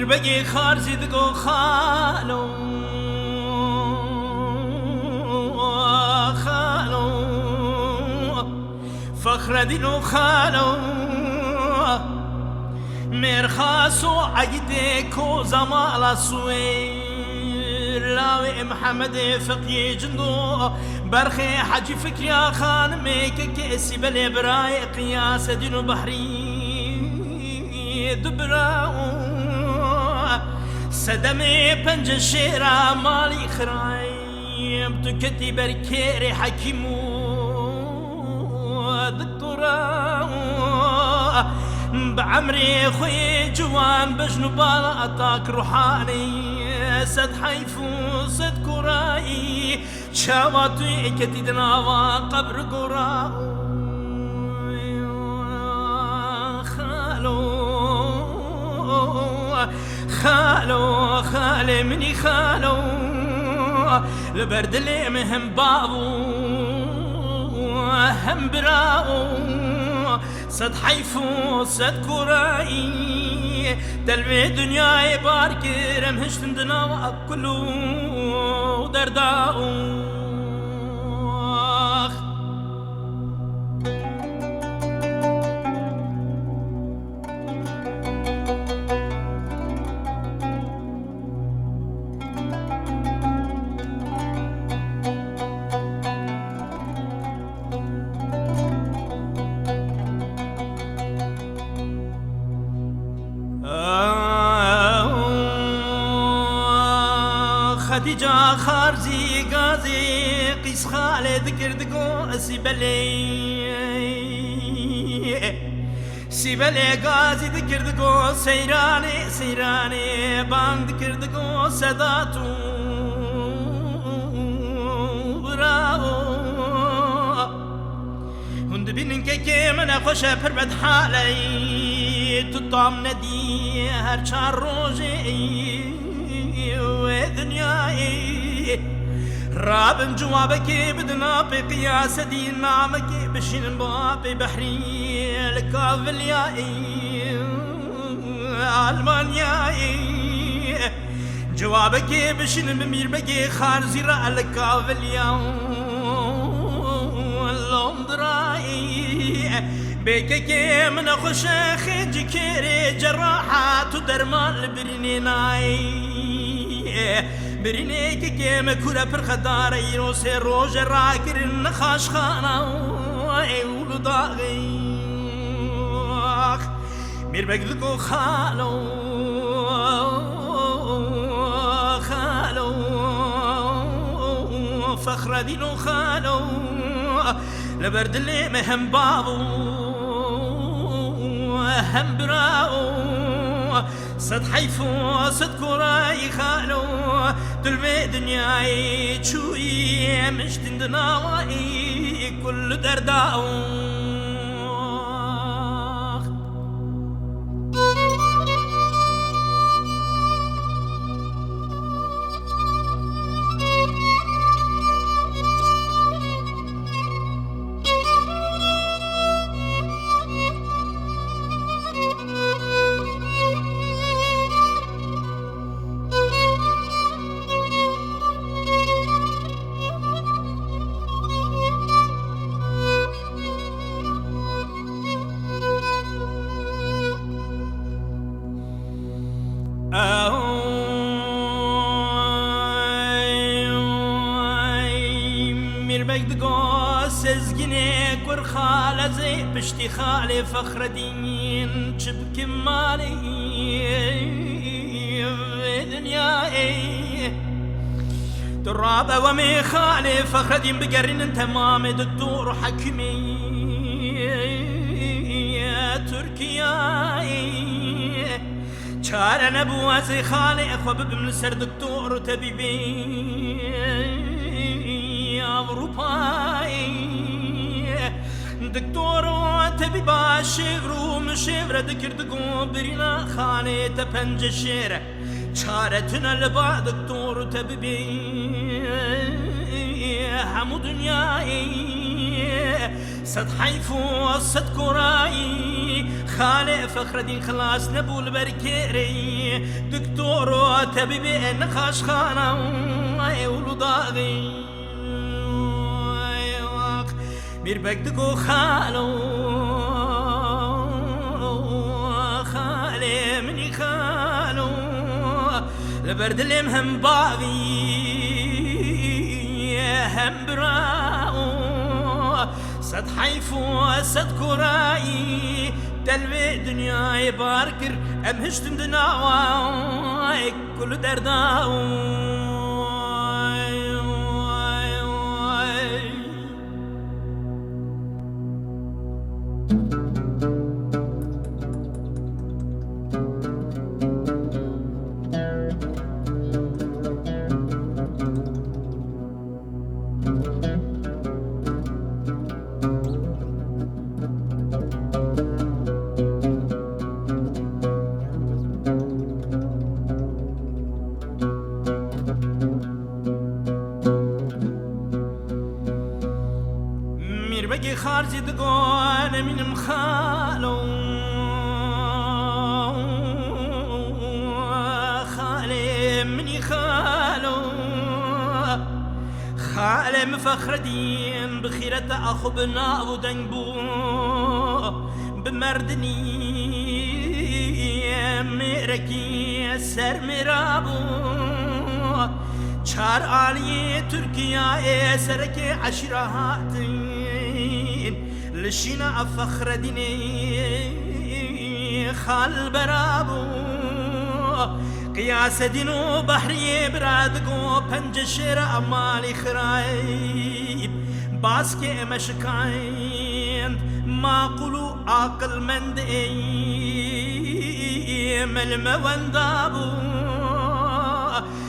بقي خارزي دقو خالو فخر دينو خالو مرخاسو عيديكو زمالا سوير لاوي محمد فقي جندو برخي حجي فكريا خان ميك كيسي بلي براي قياس دينو بحري دبراو سدمي بنج الشيرا مالي خرايم تكتي بركيري حكيمو دكتورة بعمري خوي جوان بجنوب أطاك روحاني سد حيفو سد كراي شاواتي كتي دناوا قبر قراء خالو خالي مني خالو لبرد اللي مهم بابو هم براو صد حيفو صد كراي دلوي دنياي باركر مهشتن دنا كلو درداو خديجة خارزي غازي قيس خالد كردقو سيبلي غازي ذكردقو سيراني بان ذكردقو سداتو براو هند بينن كيكي من خوشة بربد حالي تطعم ندي هرچار روجي ودنياي رابن جوابك بدنا بقياس دين نعمك بشين بابي بحري الكافلياي المانياي جوابك بشين بمير بقي خارزي رأى الكافليا لندراي بكي من خوش خيجي كيري جراحات ودرمان لبرينيناي برينيك كيما كورا برخدار يروسي روج راكر نخاش خانا ايولو داغي مير بقلقو خالو فخر دينو خالو لبرد اللي مهم بابو هم براو صد حيفو صد كراي خالو دلمي دنياي تشوي مش تندناوي كل درداو بقدقو سزقنك ورخالة زي بشتي خالي فخر دين شبك مالي دنياي ترابة ومي خالي فخر دين بقرن تمام دكتور حكمي تركياي شار نبوة زي خالي اخوة ببن سر دكتور وتبيبي أوروباي دكتور وتبيبا شغرو مشغرة دكردقو برينا خاني تبنج الشيرة شارتنا لبا دكتور وتبيبي همو دنياي صد حيف وصد كراي خالي فخر الدين خلاص نبو البركيري دكتور طبيبي نخاش خانه ولداغي ميربك دقو خالو خالي مني خالو لبرد هم باغي هم براو صد حيف وصد كراي تلوي دنياي باركر ام هشتم دناواي كل درداو بقي خارج دقون من مخالو خالي مني خالو خالي مفخر دين بخيرة أخو بنا ودنبو بمردني ميركي سر مرابو چار عالی ترکیه سرک عشرهاتین لشینا فخر دینی خال برابو قیاس دینو بحری برادگو پنج شیر امالی خرایب باز که مشکایند معقولو عقل مند ملموندابو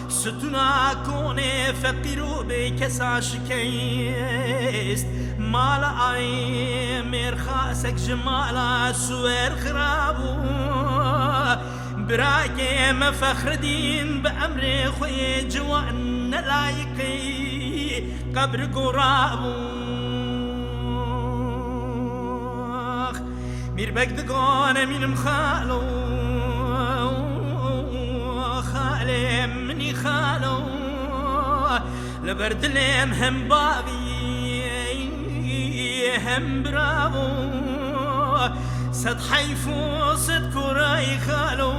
ستنا كوني فقيرو بكسا شكيست مال اي مرخاسك جمالا سوير خرابو براكي مفخر دين بأمر خوي جوان لايقي قبر قرابو مير بقدقون من مخالو خالي مني خالو لبرد لهم هم بابي هم برافو صد حيف وصد كراي خالو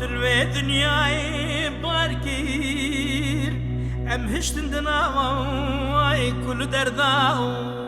تلوي دنياي باركير ام هشتن دناو كل درداو